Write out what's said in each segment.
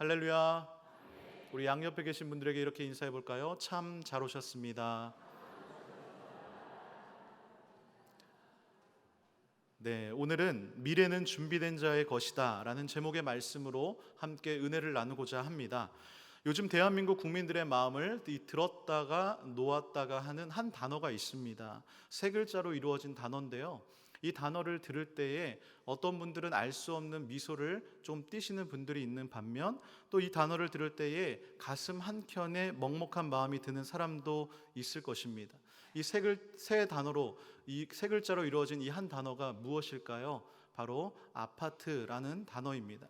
할렐루야. 우리 양옆에 계신 분들에게 이렇게 인사해 볼까요? 참 잘 오셨습니다. 네, 오늘은 미래는 준비된 자의 것이다 라는 제목의 말씀으로 함께 은혜를 나누고자 합니다. 요즘 대한민국 국민들의 마음을 들었다가 놓았다가 하는 한 단어가 있습니다. 세 글자로 이루어진 단어인데요, 이 단어를 들을 때에 어떤 분들은 알 수 없는 미소를 좀 띠시는 분들이 있는 반면, 또 이 단어를 들을 때에 가슴 한켠에 먹먹한 마음이 드는 사람도 있을 것입니다. 이 세 단어로, 이 세 글자로 이루어진 이 한 단어가 무엇일까요? 바로 아파트라는 단어입니다.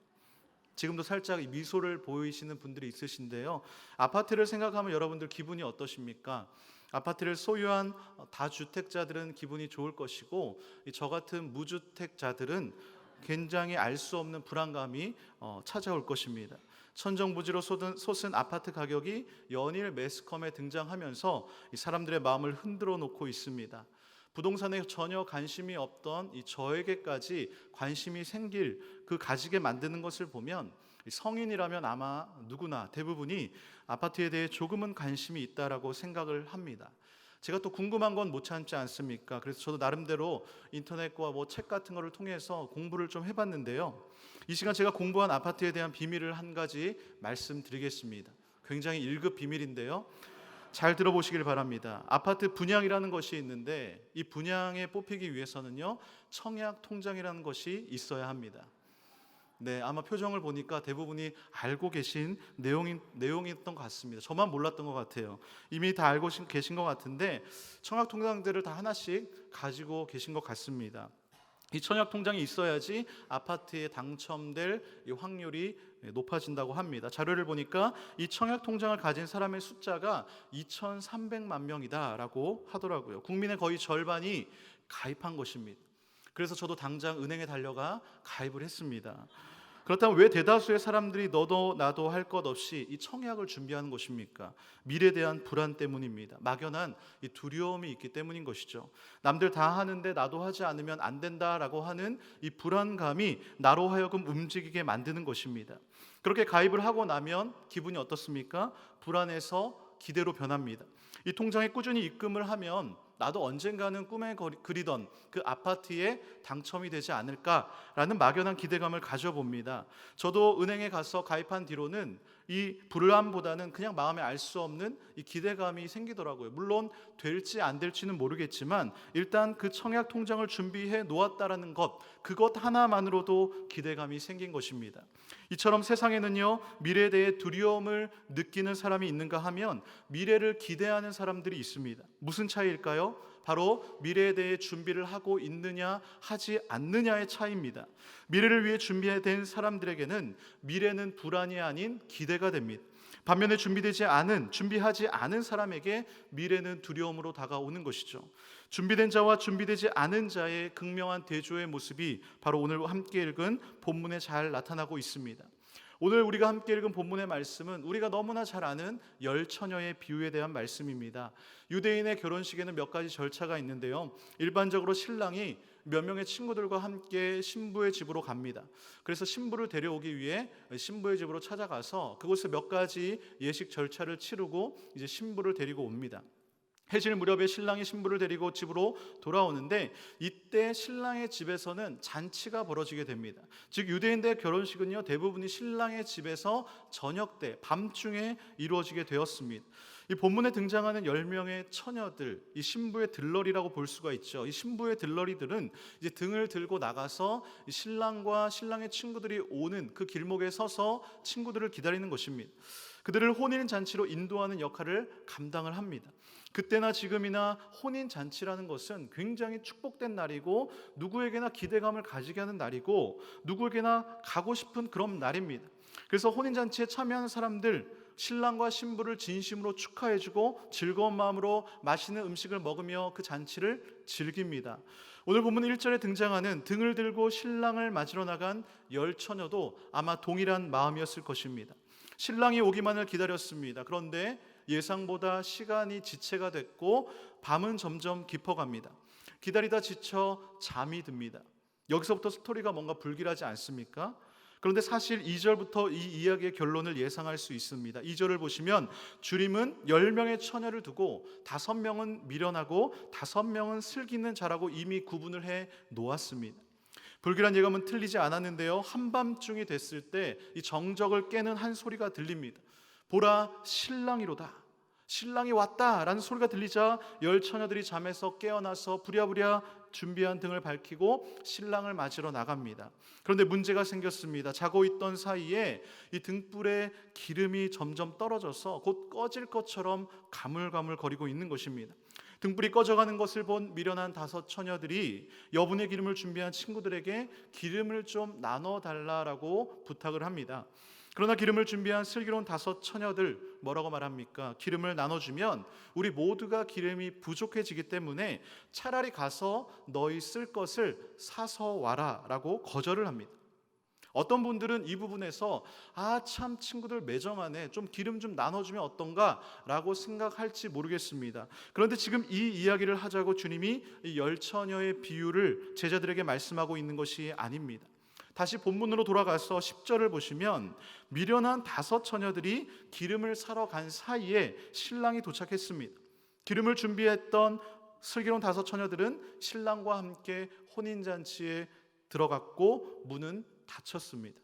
지금도 살짝 미소를 보이시는 분들이 있으신데요, 아파트를 생각하면 여러분들 기분이 어떠십니까? 아파트를 소유한 다주택자들은 기분이 좋을 것이고, 저 같은 무주택자들은 굉장히 알 수 없는 불안감이 찾아올 것입니다. 천정부지로 솟은 아파트 가격이 연일 매스컴에 등장하면서 이 사람들의 마음을 흔들어 놓고 있습니다. 부동산에 전혀 관심이 없던 이 저에게까지 관심이 생길, 가지게 만드는 것을 보면 성인이라면 아마 누구나 대부분이 아파트에 대해 조금은 관심이 있다라고 생각을 합니다. 제가 또 궁금한 건 못 참지 않습니까? 그래서 저도 나름대로 인터넷과 책 같은 거를 통해서 공부를 좀 해봤는데요, 이 시간 제가 공부한 아파트에 대한 비밀을 한 가지 말씀드리겠습니다. 굉장히 1급 비밀인데요, 잘 들어보시길 바랍니다. 아파트 분양이라는 것이 있는데, 이 분양에 뽑히기 위해서는요, 청약 통장이라는 것이 있어야 합니다. 네, 아마 표정을 보니까 대부분이 알고 계신 내용이었던 것 같습니다. 저만 몰랐던 것 같아요. 이미 다 알고 계신 것 같은데, 청약 통장들을 다 하나씩 가지고 계신 것 같습니다. 이 청약 통장이 있어야지 아파트에 당첨될 이 확률이 높아진다고 합니다. 자료를 보니까 이 청약 통장을 가진 사람의 숫자가 2,300만 명이다라고 하더라고요. 국민의 거의 절반이 가입한 것입니다. 그래서 저도 당장 은행에 달려가 가입을 했습니다. 그렇다면 왜 대다수의 사람들이 너도 나도 할 것 없이 이 청약을 준비하는 것입니까? 미래에 대한 불안 때문입니다. 막연한 이 두려움이 있기 때문인 것이죠. 남들 다 하는데 나도 하지 않으면 안 된다라고 하는 이 불안감이 나로 하여금 움직이게 만드는 것입니다. 그렇게 가입을 하고 나면 기분이 어떻습니까? 불안해서 기대로 변합니다. 이 통장에 꾸준히 입금을 하면 나도 언젠가는 꿈에 그리던 그 아파트에 당첨이 되지 않을까라는 막연한 기대감을 가져봅니다. 저도 은행에 가서 가입한 뒤로는 이 불안보다는 그냥 마음에 알 수 없는 이 기대감이 생기더라고요. 물론 될지 안 될지는 모르겠지만 일단 그 청약 통장을 준비해 놓았다라는 것, 그것 하나만으로도 기대감이 생긴 것입니다. 이처럼 세상에는요, 미래에 대해 두려움을 느끼는 사람이 있는가 하면 미래를 기대하는 사람들이 있습니다. 무슨 차이일까요? 바로 미래에 대해 준비를 하고 있느냐 하지 않느냐의 차이입니다. 미래를 위해 준비된 사람들에게는 미래는 불안이 아닌 기대가 됩니다. 반면에 준비하지 않은 사람에게 미래는 두려움으로 다가오는 것이죠. 준비된 자와 준비되지 않은 자의 극명한 대조의 모습이 바로 오늘 함께 읽은 본문에 잘 나타나고 있습니다. 오늘 우리가 함께 읽은 본문의 말씀은 우리가 너무나 잘 아는 열처녀의 비유에 대한 말씀입니다. 유대인의 결혼식에는 몇 가지 절차가 있는데요, 일반적으로 신랑이 몇 명의 친구들과 함께 신부의 집으로 갑니다. 그래서 신부를 데려오기 위해 신부의 집으로 찾아가서 그곳에 몇 가지 예식 절차를 치르고 이제 신부를 데리고 옵니다. 해질 무렵에 신랑이 신부를 데리고 집으로 돌아오는데, 이때 신랑의 집에서는 잔치가 벌어지게 됩니다. 즉 유대인들의 결혼식은요, 대부분이 신랑의 집에서 저녁 때 밤중에 이루어지게 되었습니다. 이 본문에 등장하는 10명의 처녀들, 이 신부의 들러리라고 볼 수가 있죠. 이 신부의 들러리들은 이제 등을 들고 나가서 신랑과 신랑의 친구들이 오는 그 길목에 서서 친구들을 기다리는 것입니다. 그들을 혼인 잔치로 인도하는 역할을 감당을 합니다. 그때나 지금이나 혼인 잔치라는 것은 굉장히 축복된 날이고, 누구에게나 기대감을 가지게 하는 날이고, 누구에게나 가고 싶은 그런 날입니다. 그래서 혼인 잔치에 참여하는 사람들, 신랑과 신부를 진심으로 축하해주고 즐거운 마음으로 맛있는 음식을 먹으며 그 잔치를 즐깁니다. 오늘 본문 1절에 등장하는 등을 들고 신랑을 맞으러 나간 열처녀도 아마 동일한 마음이었을 것입니다. 신랑이 오기만을 기다렸습니다. 그런데 예상보다 시간이 지체가 됐고 밤은 점점 깊어갑니다. 기다리다 지쳐 잠이 듭니다. 여기서부터 스토리가 뭔가 불길하지 않습니까? 그런데 사실 2절부터 이 이야기의 결론을 예상할 수 있습니다. 2절을 보시면 주님은 10명의 처녀를 두고 5명은 미련하고 5명은 슬기 있는 자라고 이미 구분을 해 놓았습니다. 불길한 예감은 틀리지 않았는데요, 한밤중이 됐을 때 이 정적을 깨는 한 소리가 들립니다. 보라, 신랑이로다. 신랑이 왔다라는 소리가 들리자 10처녀들이 잠에서 깨어나서 부랴부랴 준비한 등을 밝히고 신랑을 맞으러 나갑니다. 그런데 문제가 생겼습니다. 자고 있던 사이에 이 등불에 기름이 점점 떨어져서 곧 꺼질 것처럼 가물가물거리고 있는 것입니다. 등불이 꺼져가는 것을 본 미련한 5처녀들이 여분의 기름을 준비한 친구들에게 기름을 좀 나눠달라고 부탁을 합니다. 그러나 기름을 준비한 슬기로운 5처녀들 뭐라고 말합니까? 기름을 나눠주면 우리 모두가 기름이 부족해지기 때문에 차라리 가서 너희 쓸 것을 사서 와라 라고 거절을 합니다. 어떤 분들은 이 부분에서 참 친구들 매정하네, 좀 기름 좀 나눠주면 어떤가 라고 생각할지 모르겠습니다. 그런데 지금 이 이야기를 하자고 주님이 이 10처녀의 비유를 제자들에게 말씀하고 있는 것이 아닙니다. 다시 본문으로 돌아가서 10절을 보시면 미련한 5처녀들이 기름을 사러 간 사이에 신랑이 도착했습니다. 기름을 준비했던 슬기로운 5처녀들은 신랑과 함께 혼인잔치에 들어갔고 문은 닫혔습니다.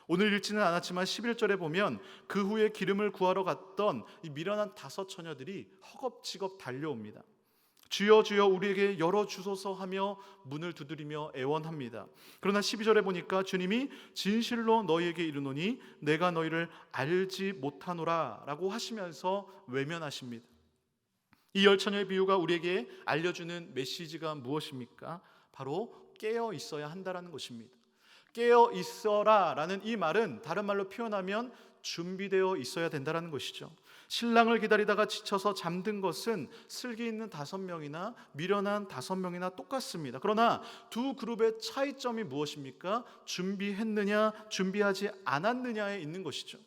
오늘 읽지는 않았지만 11절에 보면 그 후에 기름을 구하러 갔던 이 미련한 5처녀들이 허겁지겁 달려옵니다. 주여 주여 우리에게 열어주소서 하며 문을 두드리며 애원합니다. 그러나 12절에 보니까 주님이 진실로 너희에게 이르노니 내가 너희를 알지 못하노라 라고 하시면서 외면하십니다. 이 10처녀의 비유가 우리에게 알려주는 메시지가 무엇입니까? 바로 깨어 있어야 한다는 것입니다. 깨어 있어라 라는 이 말은 다른 말로 표현하면 준비되어 있어야 된다는 것이죠. 신랑을 기다리다가 지쳐서 잠든 것은 슬기 있는 5명이나 미련한 5명이나 똑같습니다. 그러나 두 그룹의 차이점이 무엇입니까? 준비했느냐 준비하지 않았느냐에 있는 것이죠.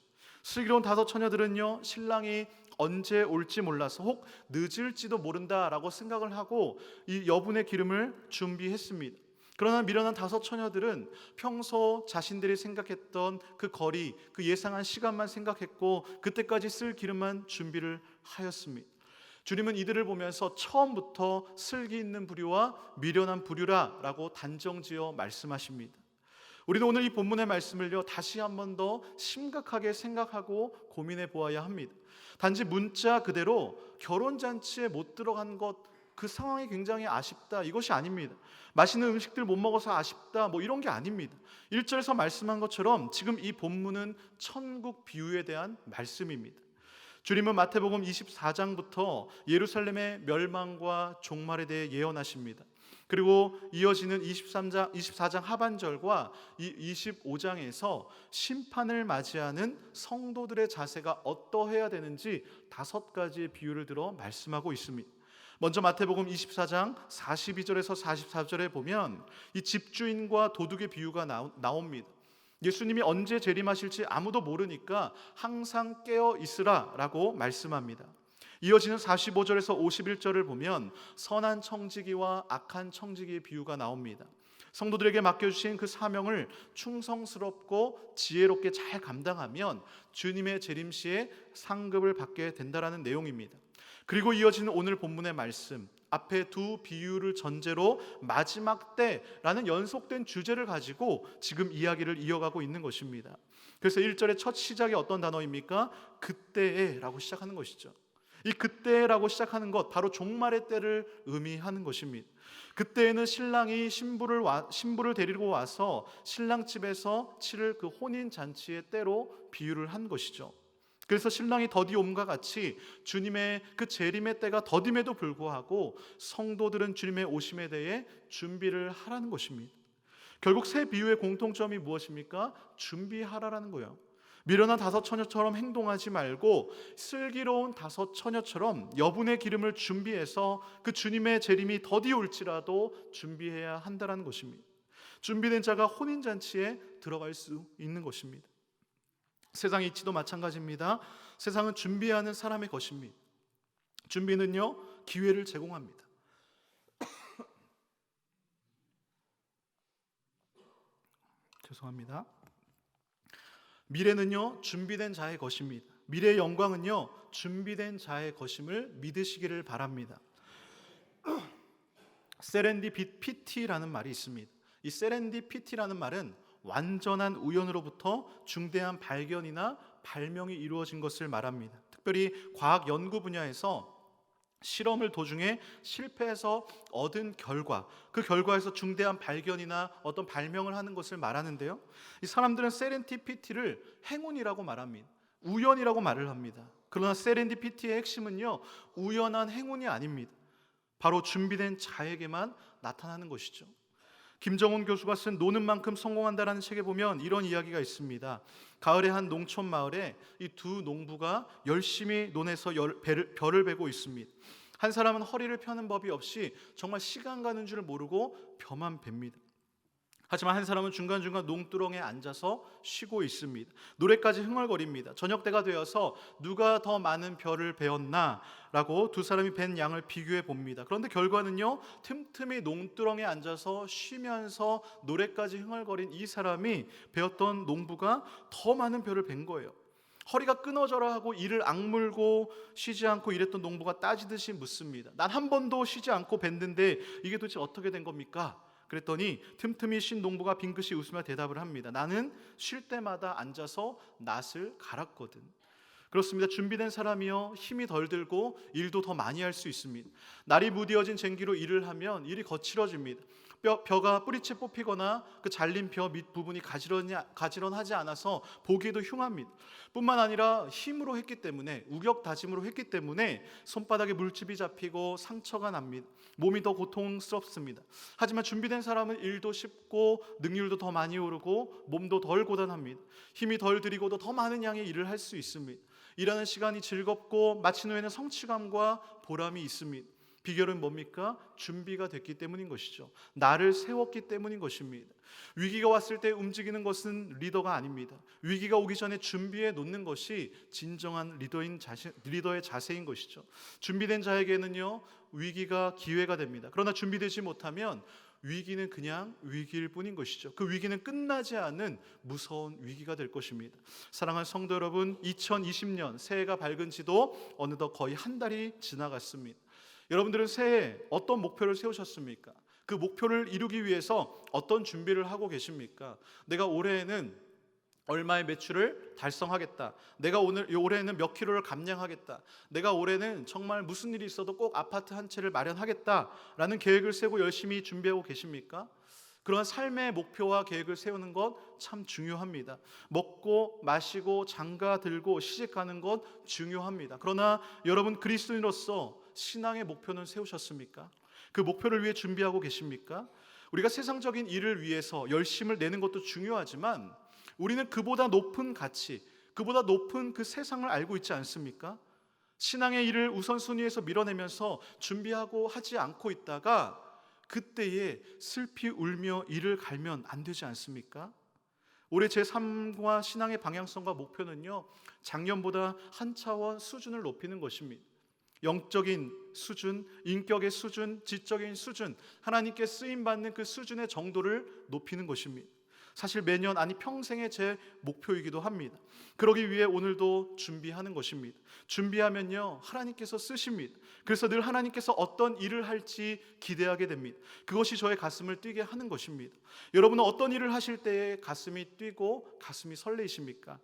슬기로운 5처녀들은요, 신랑이 언제 올지 몰라서 혹 늦을지도 모른다라고 생각을 하고 이 여분의 기름을 준비했습니다. 그러나 미련한 5처녀들은 평소 자신들이 생각했던 그 거리, 그 예상한 시간만 생각했고 그때까지 쓸 기름만 준비를 하였습니다. 주님은 이들을 보면서 처음부터 슬기 있는 부류와 미련한 부류라 라고 단정지어 말씀하십니다. 우리도 오늘 이 본문의 말씀을요, 다시 한 번 더 심각하게 생각하고 고민해 보아야 합니다. 단지 문자 그대로 결혼잔치에 못 들어간 것, 그 상황이 굉장히 아쉽다, 이것이 아닙니다. 맛있는 음식들 못 먹어서 아쉽다, 뭐 이런 게 아닙니다. 1절에서 말씀한 것처럼 지금 이 본문은 천국 비유에 대한 말씀입니다. 주님은 마태복음 24장부터 예루살렘의 멸망과 종말에 대해 예언하십니다. 그리고 이어지는 24장 하반절과 이 25장에서 심판을 맞이하는 성도들의 자세가 어떠해야 되는지 5가지의 비유를 들어 말씀하고 있습니다. 먼저 마태복음 24장 42절에서 44절에 보면 이 집주인과 도둑의 비유가 나옵니다. 예수님이 언제 재림하실지 아무도 모르니까 항상 깨어 있으라 라고 말씀합니다. 이어지는 45절에서 51절을 보면 선한 청지기와 악한 청지기의 비유가 나옵니다. 성도들에게 맡겨주신 그 사명을 충성스럽고 지혜롭게 잘 감당하면 주님의 재림시에 상급을 받게 된다라는 내용입니다. 그리고 이어지는 오늘 본문의 말씀, 앞에 두 비유를 전제로 마지막 때라는 연속된 주제를 가지고 지금 이야기를 이어가고 있는 것입니다. 그래서 1절의 첫 시작이 어떤 단어입니까? 그때에 라고 시작하는 것이죠. 이 그때라고 시작하는 것, 바로 종말의 때를 의미하는 것입니다. 그때에는 신랑이 신부를 데리고 와서 신랑 집에서 치를 그 혼인 잔치의 때로 비유를 한 것이죠. 그래서 신랑이 더디옴과 같이 주님의 그 재림의 때가 더딤에도 불구하고 성도들은 주님의 오심에 대해 준비를 하라는 것입니다. 결국 세 비유의 공통점이 무엇입니까? 준비하라라는 거예요. 미련한 5처녀처럼 행동하지 말고 슬기로운 5처녀처럼 여분의 기름을 준비해서 그 주님의 재림이 더디 올지라도 준비해야 한다는 것입니다. 준비된 자가 혼인잔치에 들어갈 수 있는 것입니다. 세상의 이치도 마찬가지입니다. 세상은 준비하는 사람의 것입니다. 준비는요, 기회를 제공합니다. 죄송합니다. 미래는요 준비된 자의 것입니다. 미래의 영광은요 준비된 자의 것임을 믿으시기를 바랍니다. 세렌디피티라는 말이 있습니다. 이 세렌디피티라는 말은 완전한 우연으로부터 중대한 발견이나 발명이 이루어진 것을 말합니다. 특별히 과학 연구 분야에서 실험을 도중에 실패해서 얻은 결과, 그 결과에서 중대한 발견이나 어떤 발명을 하는 것을 말하는데요, 이 사람들은 세렌디피티를 행운이라고 말합니다. 우연이라고 말을 합니다. 그러나 세렌디피티의 핵심은요 우연한 행운이 아닙니다. 바로 준비된 자에게만 나타나는 것이죠. 김정훈 교수가 쓴 노는 만큼 성공한다라는 책에 보면 이런 이야기가 있습니다. 가을의 한 농촌 마을에 이 두 농부가 열심히 논에서 벼를 베고 있습니다. 한 사람은 허리를 펴는 법이 없이 정말 시간 가는 줄 모르고 벼만 뱁니다. 하지만 한 사람은 중간중간 농두렁에 앉아서 쉬고 있습니다. 노래까지 흥얼거립니다. 저녁 때가 되어서 누가 더 많은 벼를 베었나 라고 두 사람이 벤 양을 비교해 봅니다. 그런데 결과는요 틈틈이 농두렁에 앉아서 쉬면서 노래까지 흥얼거린 이 사람이 베었던 농부가 더 많은 벼를 벤 거예요. 허리가 끊어져라 하고 이를 악물고 쉬지 않고 일했던 농부가 따지듯이 묻습니다. 난 한 번도 쉬지 않고 벤는데 이게 도대체 어떻게 된 겁니까? 그랬더니 틈틈이 쉰 농부가 빙긋이 웃으며 대답을 합니다. 나는 쉴 때마다 앉아서 낫을 갈았거든. 그렇습니다. 준비된 사람이요 힘이 덜 들고 일도 더 많이 할 수 있습니다. 날이 무뎌진 쟁기로 일을 하면 일이 거칠어집니다. 벼가 뿌리채 뽑히거나 그 잘린 벼 밑부분이 가지런하지 않아서 보기에도 흉합니다. 뿐만 아니라 힘으로 했기 때문에, 우격다짐으로 했기 때문에 손바닥에 물집이 잡히고 상처가 납니다. 몸이 더 고통스럽습니다. 하지만 준비된 사람은 일도 쉽고 능률도 더 많이 오르고 몸도 덜 고단합니다. 힘이 덜 들이고도 더 많은 양의 일을 할 수 있습니다. 일하는 시간이 즐겁고 마친 후에는 성취감과 보람이 있습니다. 비결은 뭡니까? 준비가 됐기 때문인 것이죠. 나를 세웠기 때문인 것입니다. 위기가 왔을 때 움직이는 것은 리더가 아닙니다. 위기가 오기 전에 준비해 놓는 것이 진정한 리더의 자세인 것이죠. 준비된 자에게는요 위기가 기회가 됩니다. 그러나 준비되지 못하면 위기는 그냥 위기일 뿐인 것이죠. 그 위기는 끝나지 않은 무서운 위기가 될 것입니다. 사랑하는 성도 여러분, 2020년 새해가 밝은 지도 어느덧 거의 한 달이 지나갔습니다. 여러분들은 새해에 어떤 목표를 세우셨습니까? 그 목표를 이루기 위해서 어떤 준비를 하고 계십니까? 내가 올해에는 얼마의 매출을 달성하겠다. 내가 올해에는 몇 킬로를 감량하겠다. 내가 올해는 정말 무슨 일이 있어도 꼭 아파트 한 채를 마련하겠다라는 계획을 세우고 열심히 준비하고 계십니까? 그런 삶의 목표와 계획을 세우는 것 참 중요합니다. 먹고 마시고 장가 들고 시집 가는 것 중요합니다. 그러나 여러분 그리스도인으로서 신앙의 목표는 세우셨습니까? 그 목표를 위해 준비하고 계십니까? 우리가 세상적인 일을 위해서 열심을 내는 것도 중요하지만 우리는 그보다 높은 가치, 그보다 높은 그 세상을 알고 있지 않습니까? 신앙의 일을 우선순위에서 밀어내면서 준비하고 하지 않고 있다가 그때에 슬피 울며 이를 갈면 안 되지 않습니까? 올해 제 삶과 신앙의 방향성과 목표는요 작년보다 한 차원 수준을 높이는 것입니다. 영적인 수준, 인격의 수준, 지적인 수준, 하나님께 쓰임받는 그 수준의 정도를 높이는 것입니다. 사실 매년, 아니 평생의 제 목표이기도 합니다. 그러기 위해 오늘도 준비하는 것입니다. 준비하면요 하나님께서 쓰십니다. 그래서 늘 하나님께서 어떤 일을 할지 기대하게 됩니다. 그것이 저의 가슴을 뛰게 하는 것입니다. 여러분은 어떤 일을 하실 때에 가슴이 뛰고 가슴이 설레이십니까?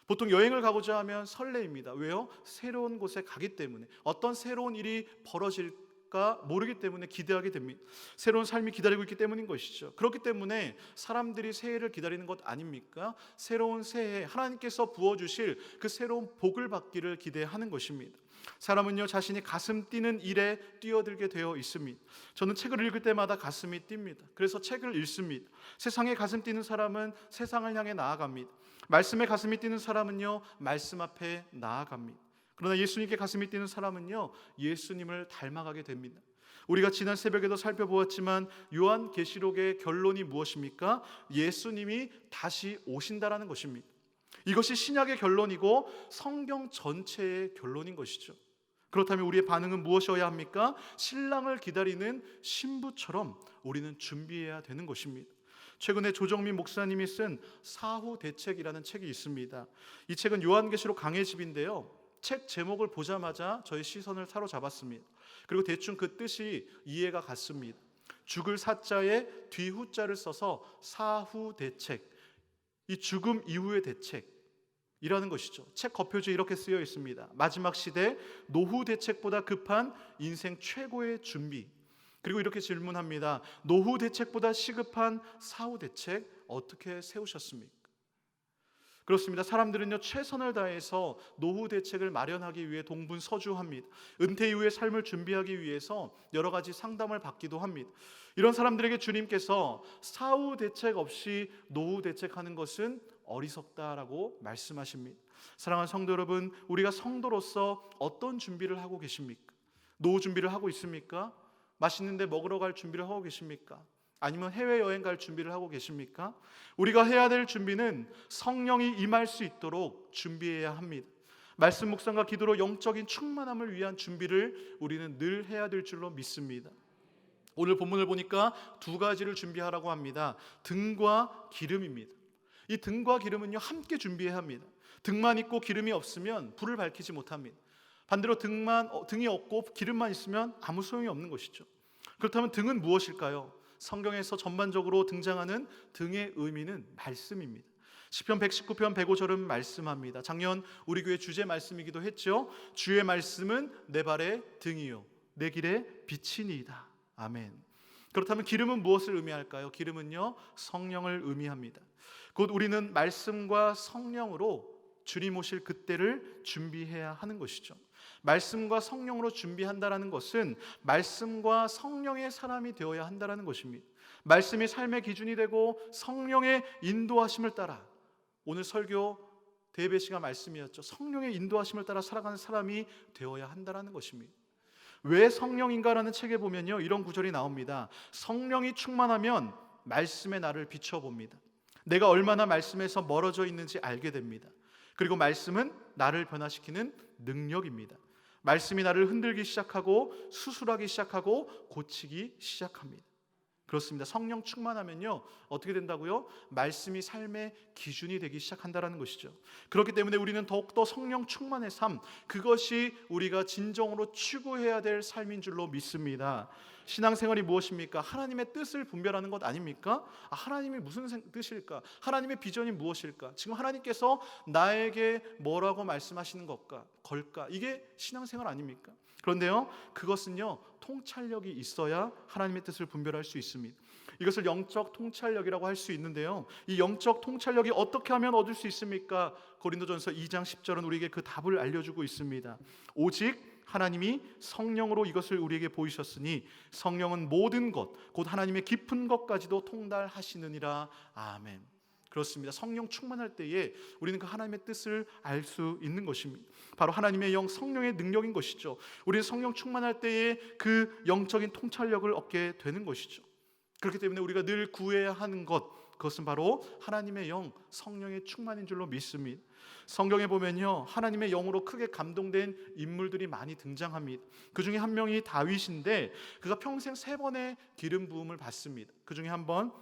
보통 여행을 가고자 하면 설레입니다. 왜요? 새로운 곳에 가기 때문에, 어떤 새로운 일이 벌어질까 모르기 때문에 기대하게 됩니다. 새로운 삶이 기다리고 있기 때문인 것이죠. 그렇기 때문에 사람들이 새해를 기다리는 것 아닙니까? 새로운 새해 하나님께서 부어주실 그 새로운 복을 받기를 기대하는 것입니다. 사람은요 자신이 가슴 뛰는 일에 뛰어들게 되어 있습니다. 저는 책을 읽을 때마다 가슴이 뜁니다. 그래서 책을 읽습니다. 세상에 가슴 뛰는 사람은 세상을 향해 나아갑니다. 말씀에 가슴이 뛰는 사람은요 말씀 앞에 나아갑니다. 그러나 예수님께 가슴이 뛰는 사람은요 예수님을 닮아가게 됩니다. 우리가 지난 새벽에도 살펴보았지만 요한계시록의 결론이 무엇입니까? 예수님이 다시 오신다라는 것입니다. 이것이 신약의 결론이고 성경 전체의 결론인 것이죠. 그렇다면 우리의 반응은 무엇이어야 합니까? 신랑을 기다리는 신부처럼 우리는 준비해야 되는 것입니다. 최근에 조정민 목사님이 쓴 사후 대책이라는 책이 있습니다. 이 책은 요한계시록 강해집인데요, 책 제목을 보자마자 저의 시선을 사로잡았습니다. 그리고 대충 그 뜻이 이해가 갔습니다. 죽을 사자에 뒤후자를 써서 사후 대책, 이 죽음 이후의 대책이라는 것이죠. 책 겉표지에 이렇게 쓰여 있습니다. 마지막 시대 노후 대책보다 급한 인생 최고의 준비. 그리고 이렇게 질문합니다. 노후 대책보다 시급한 사후 대책 어떻게 세우셨습니까? 그렇습니다. 사람들은요, 최선을 다해서 노후 대책을 마련하기 위해 동분서주합니다. 은퇴 이후의 삶을 준비하기 위해서 여러 가지 상담을 받기도 합니다. 이런 사람들에게 주님께서 사후 대책 없이 노후 대책하는 것은 어리석다라고 말씀하십니다. 사랑하는 성도 여러분, 우리가 성도로서 어떤 준비를 하고 계십니까? 노후 준비를 하고 있습니까? 맛있는 데 먹으러 갈 준비를 하고 계십니까? 아니면 해외여행 갈 준비를 하고 계십니까? 우리가 해야 될 준비는 성령이 임할 수 있도록 준비해야 합니다. 말씀 묵상과 기도로 영적인 충만함을 위한 준비를 우리는 늘 해야 될 줄로 믿습니다. 오늘 본문을 보니까 두 가지를 준비하라고 합니다. 등과 기름입니다. 이 등과 기름은요, 함께 준비해야 합니다. 등만 있고 기름이 없으면 불을 밝히지 못합니다. 반대로 등이 없고 기름만 있으면 아무 소용이 없는 것이죠. 그렇다면 등은 무엇일까요? 성경에서 전반적으로 등장하는 등의 의미는 말씀입니다. 시편 119편 105절은 말씀합니다. 작년 우리 교회 주제 말씀이기도 했죠. 주의 말씀은 내 발의 등이요 내 길의 빛이니이다. 아멘. 그렇다면 기름은 무엇을 의미할까요? 기름은요, 성령을 의미합니다. 곧 우리는 말씀과 성령으로 주님 오실 그때를 준비해야 하는 것이죠. 말씀과 성령으로 준비한다는 것은 말씀과 성령의 사람이 되어야 한다는 것입니다. 말씀이 삶의 기준이 되고 성령의 인도하심을 따라, 오늘 설교 대배 시간 말씀이었죠. 성령의 인도하심을 따라 살아가는 사람이 되어야 한다는 것입니다. 왜 성령인가라는 책에 보면요, 이런 구절이 나옵니다. 성령이 충만하면 말씀의 나를 비춰봅니다. 내가 얼마나 말씀에서 멀어져 있는지 알게 됩니다. 그리고 말씀은 나를 변화시키는 능력입니다. 말씀이 나를 흔들기 시작하고 수술하기 시작하고 고치기 시작합니다. 그렇습니다. 성령 충만하면요, 어떻게 된다고요? 말씀이 삶의 기준이 되기 시작한다는 것이죠. 그렇기 때문에 우리는 더욱더 성령 충만의 삶, 그것이 우리가 진정으로 추구해야 될 삶인 줄로 믿습니다. 신앙생활이 무엇입니까? 하나님의 뜻을 분별하는 것 아닙니까? 하나님이 무슨 뜻일까? 하나님의 비전이 무엇일까? 지금 하나님께서 나에게 뭐라고 말씀하시는 걸까? 이게 신앙생활 아닙니까? 그런데요, 그것은요, 통찰력이 있어야 하나님의 뜻을 분별할 수 있습니다. 이것을 영적 통찰력이라고 할 수 있는데요, 이 영적 통찰력이 어떻게 하면 얻을 수 있습니까? 고린도전서 2장 10절은 우리에게 그 답을 알려주고 있습니다. 오직 하나님이 성령으로 이것을 우리에게 보이셨으니 성령은 모든 것, 곧 하나님의 깊은 것까지도 통달하시느니라. 아멘. 그렇습니다. 성령 충만할 때에 우리는 그 하나님의 뜻을 알 수 있는 것입니다. 바로 하나님의 영, 성령의 능력인 것이죠. 우리는 성령 충만할 때에 그 영적인 통찰력을 얻게 되는 것이죠. 그렇기 때문에 우리가 늘 구해야 하는 것, 그것은 바로 하나님의 영, 성령의 충만인 줄로 믿습니다. 성경에 보면요, 하나님의 영으로 크게 감동된 인물들이 많이 등장합니다. 그 중에 한 명이 다윗인데, 그가 평생 3번의 기름 부음을 받습니다. 그 중에 한 번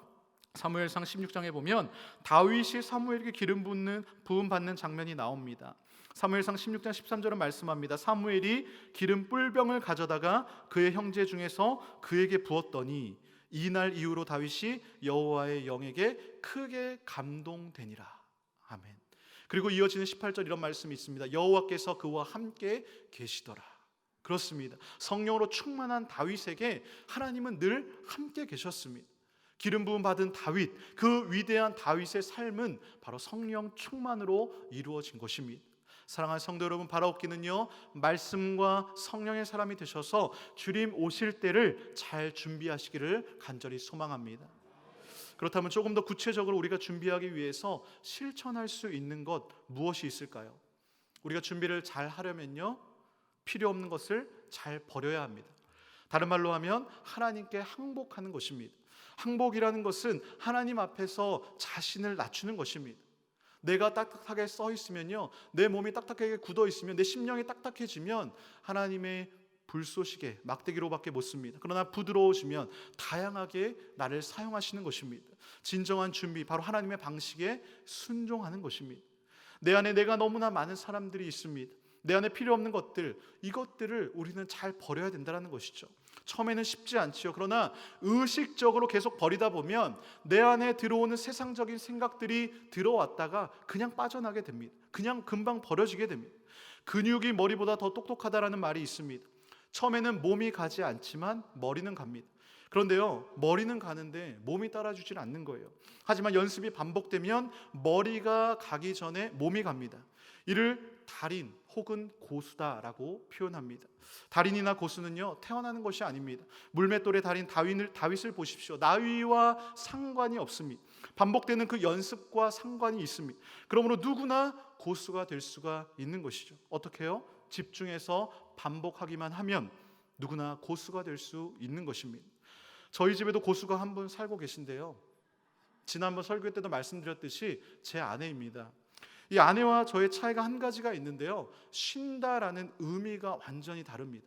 사무엘상 16장에 보면 다윗이 사무엘에게 기름 부음 받는 장면이 나옵니다. 사무엘상 16장 13절은 말씀합니다. 사무엘이 기름 뿔병을 가져다가 그의 형제 중에서 그에게 부었더니 이날 이후로 다윗이 여호와의 영에게 크게 감동되니라. 아멘. 그리고 이어지는 18절 이런 말씀이 있습니다. 여호와께서 그와 함께 계시더라. 그렇습니다. 성령으로 충만한 다윗에게 하나님은 늘 함께 계셨습니다. 기름 부음 받은 다윗, 그 위대한 다윗의 삶은 바로 성령 충만으로 이루어진 것입니다. 사랑하는 성도 여러분, 바라옵기는요, 말씀과 성령의 사람이 되셔서 주님 오실 때를 잘 준비하시기를 간절히 소망합니다. 그렇다면 조금 더 구체적으로 우리가 준비하기 위해서 실천할 수 있는 것 무엇이 있을까요? 우리가 준비를 잘 하려면요, 필요 없는 것을 잘 버려야 합니다. 다른 말로 하면 하나님께 항복하는 것입니다. 항복이라는 것은 하나님 앞에서 자신을 낮추는 것입니다. 내가 딱딱하게 써 있으면요, 내 몸이 딱딱하게 굳어 있으면, 내 심령이 딱딱해지면 하나님의 불쏘시개, 막대기로밖에 못 씁니다. 그러나 부드러워지면 다양하게 나를 사용하시는 것입니다. 진정한 준비, 바로 하나님의 방식에 순종하는 것입니다. 내 안에 내가 너무나 많은 사람들이 있습니다. 내 안에 필요 없는 것들, 이것들을 우리는 잘 버려야 된다는 것이죠. 처음에는 쉽지 않지요. 그러나 의식적으로 계속 버리다 보면 내 안에 들어오는 세상적인 생각들이 들어왔다가 그냥 빠져나게 됩니다. 그냥 금방 버려지게 됩니다. 근육이 머리보다 더 똑똑하다라는 말이 있습니다. 처음에는 몸이 가지 않지만 머리는 갑니다. 그런데요, 머리는 가는데 몸이 따라주질 않는 거예요. 하지만 연습이 반복되면 머리가 가기 전에 몸이 갑니다. 이를 달인 혹은 고수다라고 표현합니다. 달인이나 고수는요, 태어나는 것이 아닙니다. 물맷돌의 달인 다윗을 보십시오. 나위와 상관이 없습니다. 반복되는 그 연습과 상관이 있습니다. 그러므로 누구나 고수가 될 수가 있는 것이죠. 어떻게 해요? 집중해서 반복하기만 하면 누구나 고수가 될 수 있는 것입니다. 저희 집에도 고수가 한 분 살고 계신데요, 지난번 설교 때도 말씀드렸듯이 제 아내입니다. 이 아내와 저의 차이가 한 가지가 있는데요, 쉰다라는 의미가 완전히 다릅니다.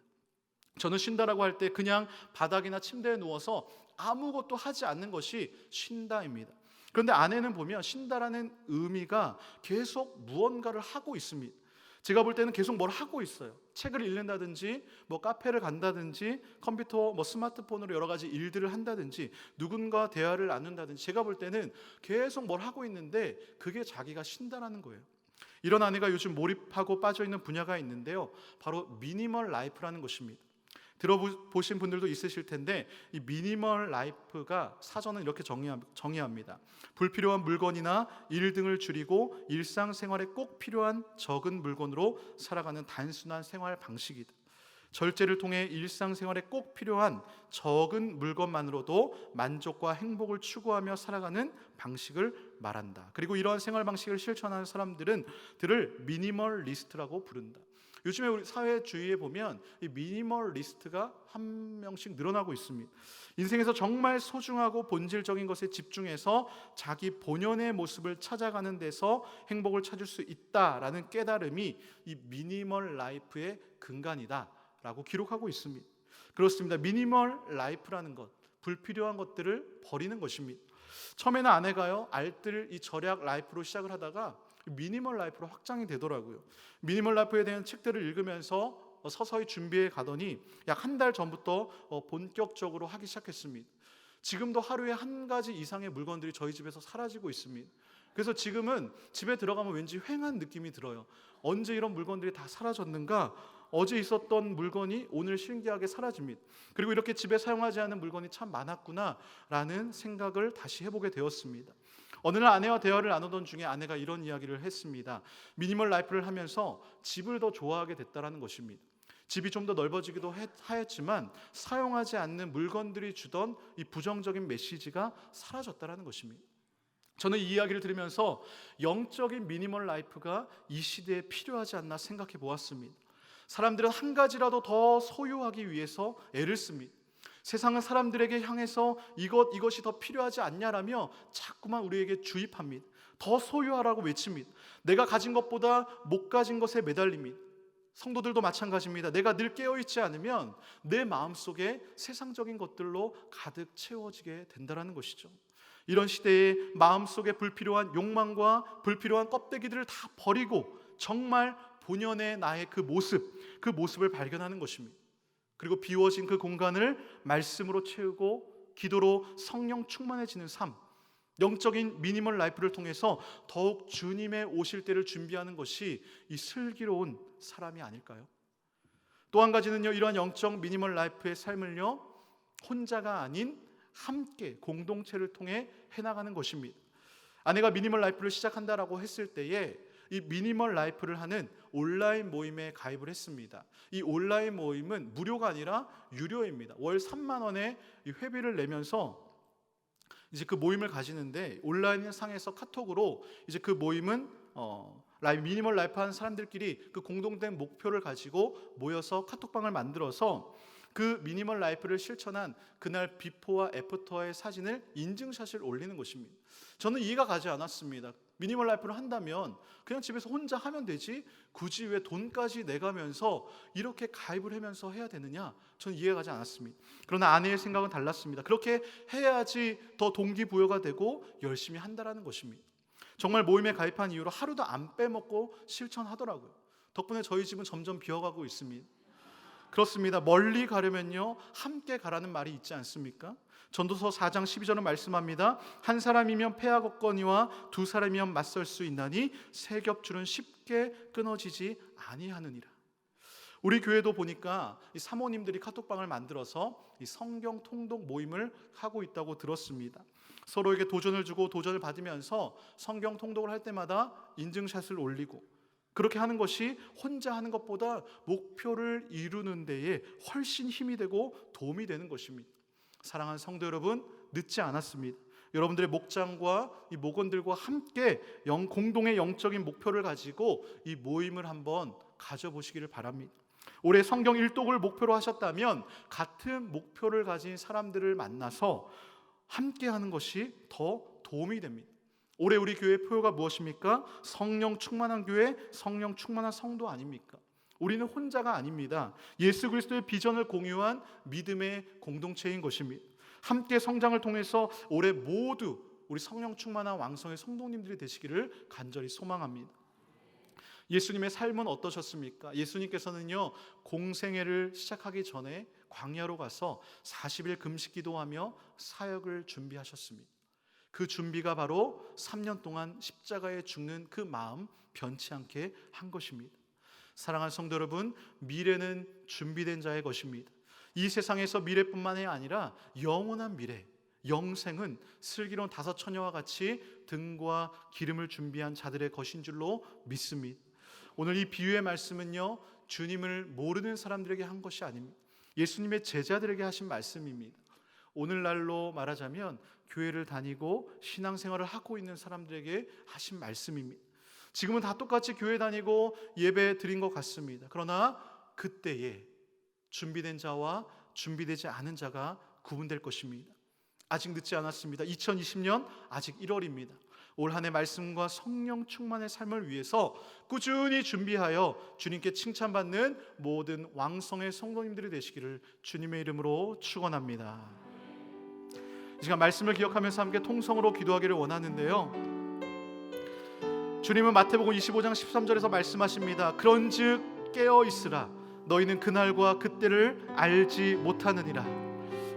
저는 쉰다라고 할 때 그냥 바닥이나 침대에 누워서 아무것도 하지 않는 것이 쉰다입니다. 그런데 아내는 보면 쉰다라는 의미가 계속 무언가를 하고 있습니다. 제가 볼 때는 계속 뭘 하고 있어요. 책을 읽는다든지, 카페를 간다든지, 컴퓨터, 스마트폰으로 여러 가지 일들을 한다든지, 누군가 대화를 나눈다든지, 제가 볼 때는 계속 뭘 하고 있는데 그게 자기가 쉰다라는 거예요. 이런 아내가 요즘 몰입하고 빠져있는 분야가 있는데요, 바로 미니멀 라이프라는 것입니다. 들어보신 분들도 있으실 텐데, 이 미니멀 라이프가 사전은 이렇게 정의합니다. 불필요한 물건이나 일 등을 줄이고 일상생활에 꼭 필요한 적은 물건으로 살아가는 단순한 생활 방식이다. 절제를 통해 일상생활에 꼭 필요한 적은 물건만으로도 만족과 행복을 추구하며 살아가는 방식을 말한다. 그리고 이러한 생활 방식을 실천하는 사람들을 미니멀리스트라고 부른다. 요즘에 우리 사회 주위에 보면 이 미니멀리스트가 한 명씩 늘어나고 있습니다. 인생에서 정말 소중하고 본질적인 것에 집중해서 자기 본연의 모습을 찾아가는 데서 행복을 찾을 수 있다라는 깨달음이 이 미니멀 라이프의 근간이다라고 기록하고 있습니다. 그렇습니다. 미니멀 라이프라는 것, 불필요한 것들을 버리는 것입니다. 처음에는 아내가요, 알뜰 이 절약 라이프로 시작을 하다가 미니멀 라이프로 확장이 되더라고요. 미니멀 라이프에 대한 책들을 읽으면서 서서히 준비해 가더니 약 한 달 전부터 본격적으로 하기 시작했습니다. 지금도 하루에 한 가지 이상의 물건들이 저희 집에서 사라지고 있습니다. 그래서 지금은 집에 들어가면 왠지 휑한 느낌이 들어요. 언제 이런 물건들이 다 사라졌는가? 어제 있었던 물건이 오늘 신기하게 사라집니다. 그리고 이렇게 집에 사용하지 않은 물건이 참 많았구나라는 생각을 다시 해보게 되었습니다. 어느 날 아내와 대화를 나누던 중에 아내가 이런 이야기를 했습니다. 미니멀 라이프를 하면서 집을 더 좋아하게 됐다는 것입니다. 집이 좀 더 넓어지기도 하였지만 사용하지 않는 물건들이 주던 이 부정적인 메시지가 사라졌다는 것입니다. 저는 이 이야기를 들으면서 영적인 미니멀 라이프가 이 시대에 필요하지 않나 생각해 보았습니다. 사람들은 한 가지라도 더 소유하기 위해서 애를 씁니다. 세상은 사람들에게 향해서 이것이 더 필요하지 않냐라며 자꾸만 우리에게 주입합니다. 더 소유하라고 외칩니다. 내가 가진 것보다 못 가진 것에 매달립니다. 성도들도 마찬가지입니다. 내가 늘 깨어있지 않으면 내 마음속에 세상적인 것들로 가득 채워지게 된다는 것이죠. 이런 시대에 마음속에 불필요한 욕망과 불필요한 껍데기들을 다 버리고 정말 본연의 나의 그 모습을 발견하는 것입니다. 그리고 비워진 그 공간을 말씀으로 채우고 기도로 성령 충만해지는 삶, 영적인 미니멀 라이프를 통해서 더욱 주님의 오실 때를 준비하는 것이 이 슬기로운 사람이 아닐까요? 또 한 가지는요, 이러한 영적 미니멀 라이프의 삶을요, 혼자가 아닌 함께 공동체를 통해 해나가는 것입니다. 아내가 미니멀 라이프를 시작한다라고 했을 때에 이 미니멀 라이프를 하는 온라인 모임에 가입을 했습니다. 이 온라인 모임은 무료가 아니라 유료입니다. 월 3만 원의 회비를 내면서 이제 그 모임을 가지는데, 온라인 상에서 카톡으로 이제 그 모임은 미니멀 라이프 하는 사람들끼리 그 공동된 목표를 가지고 모여서 카톡방을 만들어서 그 미니멀 라이프를 실천한 그날 비포와 애프터의 사진을 인증샷을 올리는 것입니다. 저는 이해가 가지 않았습니다. 미니멀 라이프를 한다면 그냥 집에서 혼자 하면 되지 굳이 왜 돈까지 내가면서 이렇게 가입을 하면서 해야 되느냐, 저는 이해가 가지 않았습니다. 그러나 아내의 생각은 달랐습니다. 그렇게 해야지 더 동기부여가 되고 열심히 한다라는 것입니다. 정말 모임에 가입한 이후로 하루도 안 빼먹고 실천하더라고요. 덕분에 저희 집은 점점 비어가고 있습니다. 그렇습니다. 멀리 가려면요 함께 가라는 말이 있지 않습니까? 전도서 4장 12절은 말씀합니다. 한 사람이면 패하겠거니와 두 사람이면 맞설 수 있나니 세 겹줄은 쉽게 끊어지지 아니하느니라. 우리 교회도 보니까 이 사모님들이 카톡방을 만들어서 이 성경 통독 모임을 하고 있다고 들었습니다. 서로에게 도전을 주고 도전을 받으면서 성경 통독을 할 때마다 인증샷을 올리고, 그렇게 하는 것이 혼자 하는 것보다 목표를 이루는 데에 훨씬 힘이 되고 도움이 되는 것입니다. 사랑하는 성도 여러분, 늦지 않았습니다. 여러분들의 목장과 이 목원들과 함께 공동의 영적인 목표를 가지고 이 모임을 한번 가져보시기를 바랍니다. 올해 성경 일독을 목표로 하셨다면 같은 목표를 가진 사람들을 만나서 함께 하는 것이 더 도움이 됩니다. 올해 우리 교회의 표어가 무엇입니까? 성령 충만한 교회, 성령 충만한 성도 아닙니까? 우리는 혼자가 아닙니다. 예수 그리스도의 비전을 공유한 믿음의 공동체인 것입니다. 함께 성장을 통해서 올해 모두 우리 성령 충만한 왕성의 성도님들이 되시기를 간절히 소망합니다. 예수님의 삶은 어떠셨습니까? 예수님께서는요 공생애를 시작하기 전에 광야로 가서 40일 금식 기도하며 사역을 준비하셨습니다. 그 준비가 바로 3년 동안 십자가에 죽는 그 마음 변치 않게 한 것입니다. 사랑하는 성도 여러분, 미래는 준비된 자의 것입니다. 이 세상에서 미래뿐만이 아니라 영원한 미래, 영생은 슬기로운 다섯 처녀와 같이 등과 기름을 준비한 자들의 것인 줄로 믿습니다. 오늘 이 비유의 말씀은요 주님을 모르는 사람들에게 한 것이 아닙니다. 예수님의 제자들에게 하신 말씀입니다. 오늘날로 말하자면 교회를 다니고 신앙생활을 하고 있는 사람들에게 하신 말씀입니다. 지금은 다 똑같이 교회 다니고 예배 드린 것 같습니다. 그러나 그때에 준비된 자와 준비되지 않은 자가 구분될 것입니다. 아직 늦지 않았습니다. 2020년 아직 1월입니다. 올 한 해 말씀과 성령 충만의 삶을 위해서 꾸준히 준비하여 주님께 칭찬받는 모든 왕성의 성도님들이 되시기를 주님의 이름으로 축원합니다. 이 시간 말씀을 기억하면서 함께 통성으로 기도하기를 원하는데요, 주님은 마태복음 25장 13절에서 말씀하십니다. 그런즉 깨어 있으라, 너희는 그날과 그때를 알지 못하느니라.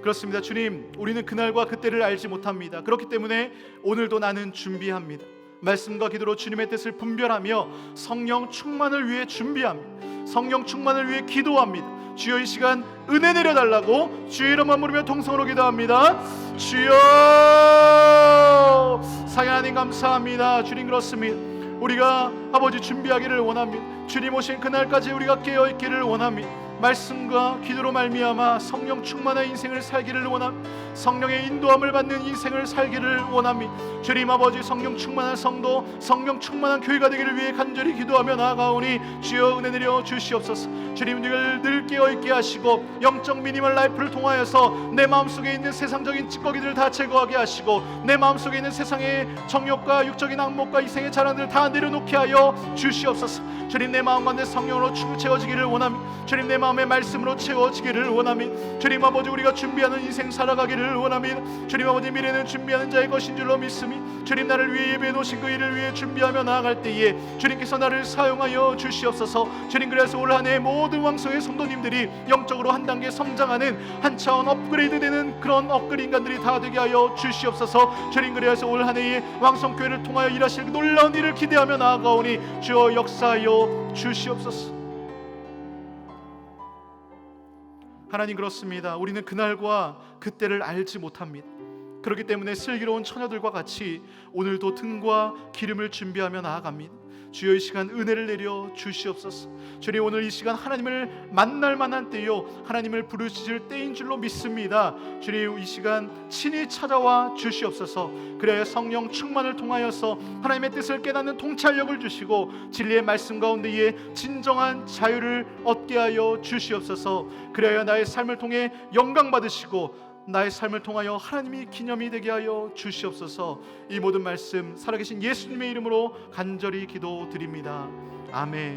그렇습니다. 주님, 우리는 그날과 그때를 알지 못합니다. 그렇기 때문에 오늘도 나는 준비합니다. 말씀과 기도로 주님의 뜻을 분별하며 성령 충만을 위해 준비합니다. 성령 충만을 위해 기도합니다. 주여, 이 시간 은혜 내려달라고 주의 이름만 부르며 통성으로 기도합니다. 주여, 사랑하는 하나님 감사합니다. 주님, 그렇습니다. 우리가 아버지 준비하기를 원합니다. 주님 오신 그날까지 우리가 깨어있기를 원합니다. 말씀과 기도로 말미암아 성령 충만한 인생을 살기를 원합니다. 성령의 인도함을 받는 인생을 살기를 원합니다. 주님 아버지, 성령 충만한 성도, 성령 충만한 교회가 되기를 위해 간절히 기도하며 나아가오니 주여 은혜 내려 주시옵소서. 주님, 늘 깨어있게 하시고 영적 미니멀 라이프를 통하여서 내 마음속에 있는 세상적인 찌꺼기들을 다 제거하게 하시고 내 마음속에 있는 세상의 정욕과 육적인 악목과 이생의 자랑들을 다 내려놓게 하여 주시옵소서. 주님, 내 마음과 내 성령으로 채워지기를 원합니다. 주님, 내 마음의 말씀으로 채워지기를 원합니다. 주님 아버지, 우리가 준비하는 인생 살아가기를 원합니다. 주님 아버지, 미래는 준비하는 자의 것인 줄로 믿습니다. 주님, 나를 위해 예배해 놓으신 그 일을 위해 준비하며 나아갈 때에 주님께서 나를 사용하여 주시옵소서. 주님, 그래서 올 한 해 모든 왕성의 성도님들이 영적으로 한 단계 성장하는, 한 차원 업그레이드 되는 그런 업그레이드 인간들이 다 되게 하여 주시옵소서. 주님, 그래서 올 한 해의 왕성교회를 통하여 일하실 놀라운 일을 기대하며 나아가오니 주여 역사하여 주시옵소서. 하나님, 그렇습니다. 우리는 그날과 그때를 알지 못합니다. 그렇기 때문에 슬기로운 처녀들과 같이 오늘도 등과 기름을 준비하며 나아갑니다. 주여, 이 시간 은혜를 내려 주시옵소서. 주님, 오늘 이 시간 하나님을 만날 만한 때요, 하나님을 부르실 때인 줄로 믿습니다. 주님, 이 시간 친히 찾아와 주시옵소서. 그래야 성령 충만을 통하여서 하나님의 뜻을 깨닫는 통찰력을 주시고 진리의 말씀 가운데에 진정한 자유를 얻게 하여 주시옵소서. 그래야 나의 삶을 통해 영광 받으시고 나의 삶을 통하여 하나님이 기념이 되게 하여 주시옵소서. 이 모든 말씀 살아계신 예수님의 이름으로 간절히 기도드립니다. 아멘.